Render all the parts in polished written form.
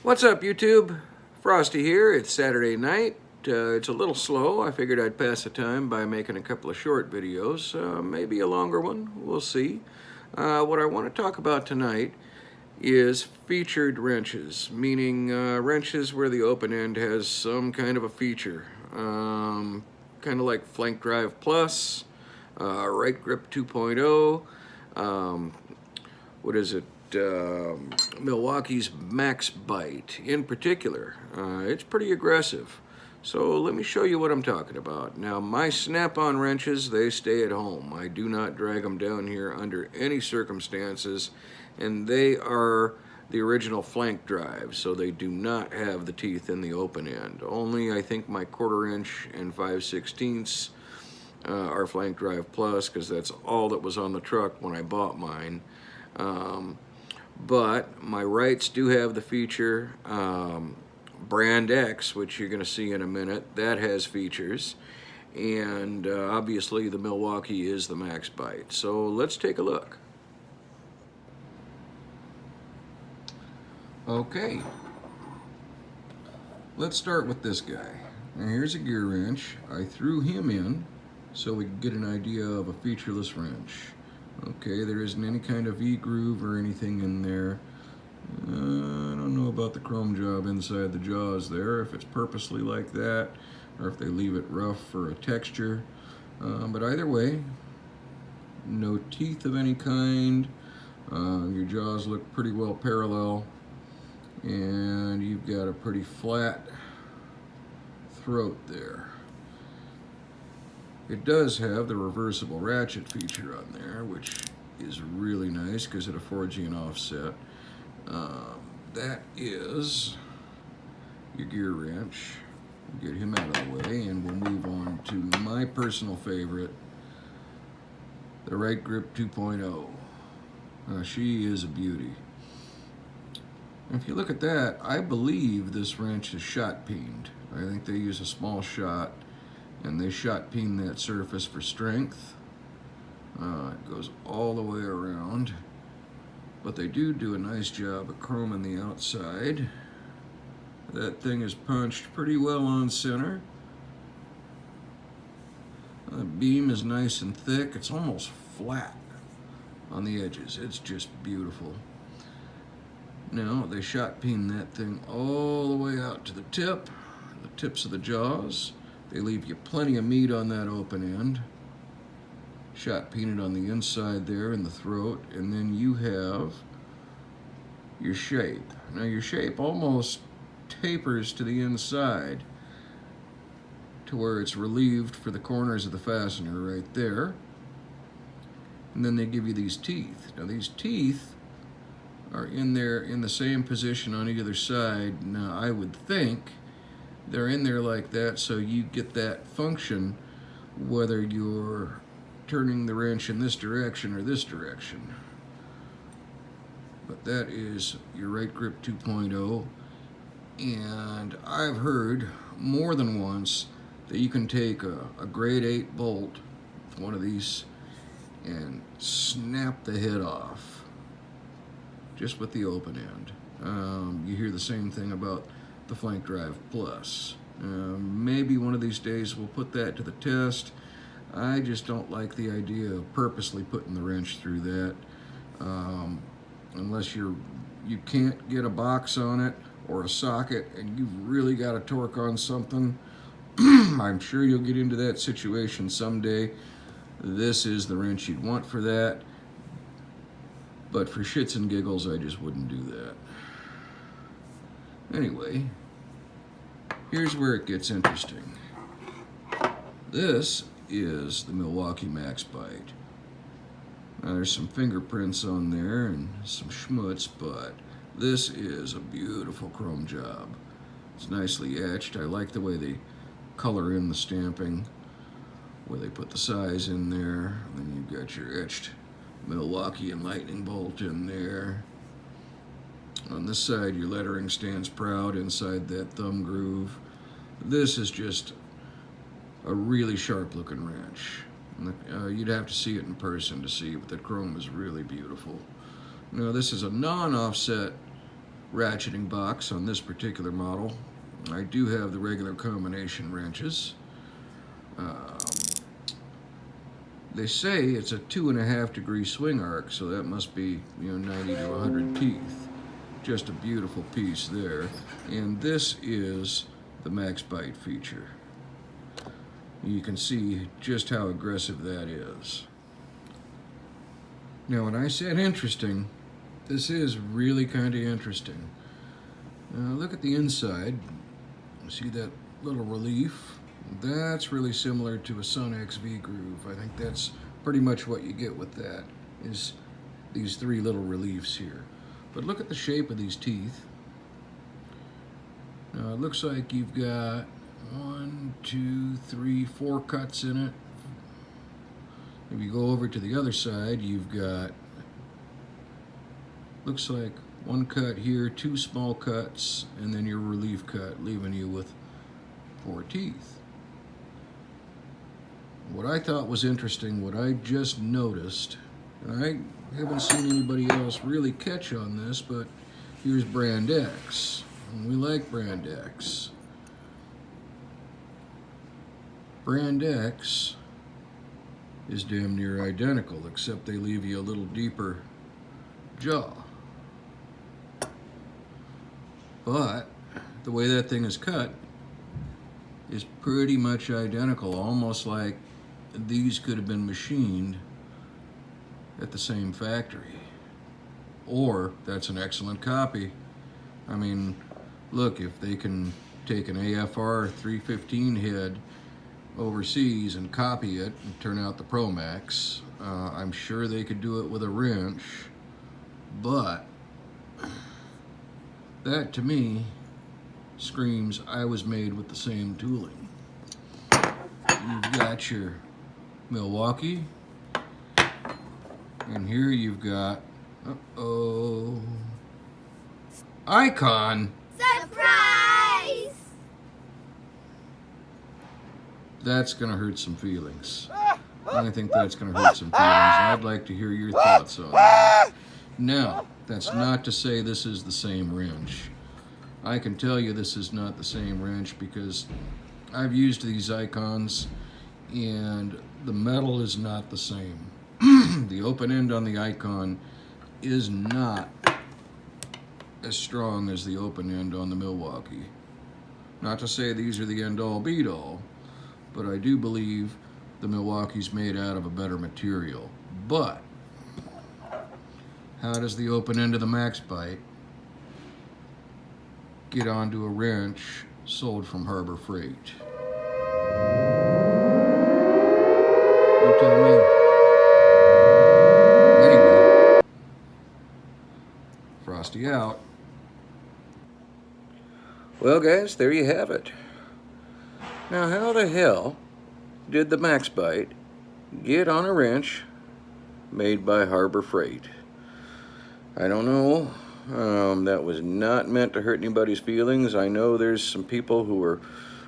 What's up, YouTube? Frosty here. It's Saturday night. It's a little slow. I figured I'd pass the time by making a couple of short videos, maybe a longer one. We'll see. What I want to talk about tonight is featured wrenches, meaning wrenches where the open end has some kind of a feature. Kind of like Flank Drive Plus, Right Grip 2.0, what is it? Milwaukee's Max Bite in particular. It's pretty aggressive. So let me show you what I'm talking about. Now, my snap-on wrenches, they stay at home. I do not drag them down here under any circumstances, and they are the original Flank Drive, so they do not have the teeth in the open end. Only, I think, my 1/4 inch and 5/16 are Flank Drive Plus, because that's all that was on the truck when I bought mine. But my rights do have the feature. Brand X, which you're going to see in a minute, that has features. And obviously the Milwaukee is the Max Bite. So let's take a look. Okay. Let's start with this guy. Now here's a gear wrench. I threw him in so we could get an idea of a featureless wrench. Okay, there isn't any kind of V-groove or anything in there. I don't know about the chrome job inside the jaws there, if it's purposely like that, or if they leave it rough for a texture. But either way, no teeth of any kind. Your jaws look pretty well parallel, and you've got a pretty flat throat there. It does have the reversible ratchet feature on there, which is really nice because it affords you an offset. That is your gear wrench. We'll get him out of the way, and we'll move on to my personal favorite, the Right Grip 2.0. She is a beauty. If you look at that, I believe this wrench is shot peened. I think they use a small shot, and they shot peen that surface for strength. It goes all the way around, but they do a nice job of chroming the outside. That thing is punched pretty well on center. The beam is nice and thick. It's almost flat on the edges. It's just beautiful. Now, they shot peen that thing all the way out to the tips of the jaws. They leave you plenty of meat on that open end. Shot peened on the inside there in the throat, and then you have your shape. Now your shape almost tapers to the inside to where it's relieved for the corners of the fastener right there. And then they give you these teeth. Now these teeth are in there in the same position on either side. Now I would think they're in there like that so you get that function whether you're turning the wrench in this direction or this direction. But that is your Right Grip 2.0, and I've heard more than once that you can take a grade 8 bolt with one of these and snap the head off just with the open end. You hear the same thing about the Flank Drive Plus. Maybe one of these days we'll put that to the test. I just don't like the idea of purposely putting the wrench through that, unless you can't get a box on it or a socket and you've really got to torque on something. I'm sure you'll get into that situation someday. This is the wrench you'd want for that, but for shits and giggles I just wouldn't do that. Anyway, here's where it gets interesting. This is the Milwaukee Max Bite. Now there's some fingerprints on there and some schmutz, but this is a beautiful chrome job. It's nicely etched. I like the way they color in the stamping, where they put the size in there. And then you've got your etched Milwaukee and lightning bolt in there. On this side, your lettering stands proud inside that thumb groove. This is just a really sharp looking wrench. You'd have to see it in person to see, but the chrome is really beautiful. Now this is a non-offset ratcheting box on this particular model. I do have the regular combination wrenches. They say it's a 2.5 degree swing arc, so that must be 90 to 100 teeth. Just a beautiful piece there. And this is the Max Bite feature. You can see just how aggressive that is. Now, when I said interesting, this is really kind of interesting. Look at the inside. See that little relief? That's really similar to a Sun XV groove. I think that's pretty much what you get with that, is these three little reliefs here. But look at the shape of these teeth. Now, it looks like you've got 1, 2, 3, 4 cuts in it. If you go over to the other side, you've got, looks like 1 cut here, 2 small cuts, and then your relief cut, leaving you with 4 teeth. What I thought was interesting, what I just noticed, and I haven't seen anybody else really catch on this, but here's Brand X, and we like Brand X. Brand X is damn near identical, except they leave you a little deeper jaw. But the way that thing is cut is pretty much identical, almost like these could have been machined at the same factory. Or that's an excellent copy. I mean, look, if they can take an AFR 315 head overseas and copy it and turn out the Pro Max, I'm sure they could do it with a wrench, but that to me screams I was made with the same tooling. You've got your Milwaukee, and here you've got, Icon. Surprise! That's gonna hurt some feelings. I think that's gonna hurt some feelings. I'd like to hear your thoughts on it. Now, that's not to say this is the same wrench. I can tell you this is not the same wrench because I've used these Icons and the metal is not the same. The open end on the Icon is not as strong as the open end on the Milwaukee. Not to say these are the end-all be-all, but I do believe the Milwaukee's made out of a better material. But how does the open end of the Max Bite get onto a wrench sold from Harbor Freight? You tell me. Anyway, Frosty out. Well, guys, there you have it. Now, how the hell did the Max Bite get on a wrench made by Harbor Freight? I don't know. That was not meant to hurt anybody's feelings. I know there's some people who are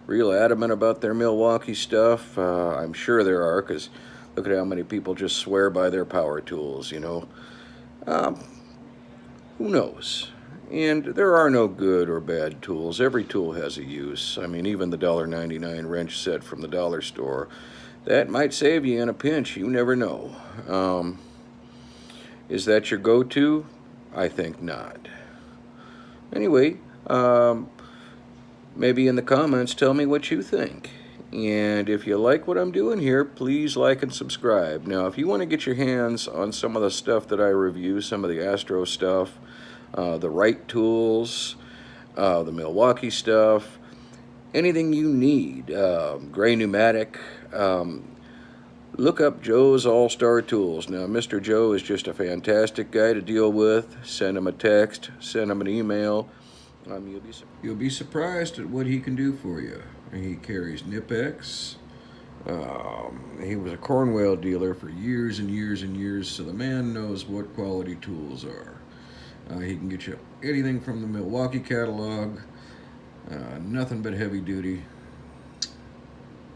real adamant about their Milwaukee stuff. I'm sure there are, because look at how many people just swear by their power tools, you know. Who knows? And there are no good or bad tools. Every tool has a use. I mean, even the $1.99 wrench set from the dollar store, that might save you in a pinch. You never know. Is that your go-to? I think not. Anyway, maybe in the comments tell me what you think. And if you like what I'm doing here, please like and subscribe. Now, if you want to get your hands on some of the stuff that I review, some of the Astro stuff, the Wright tools, the Milwaukee stuff, anything you need, Gray Pneumatic, look up Joe's All-Star Tools. Now, Mr. Joe is just a fantastic guy to deal with. Send him a text, send him an email. You'll be surprised at what he can do for you. He carries Knipex. He was a Cornwell dealer for years and years and years, so the man knows what quality tools are. He can get you anything from the Milwaukee catalog, nothing but heavy duty.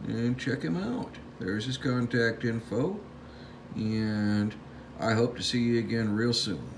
And check him out. There's his contact info, and I hope to see you again real soon.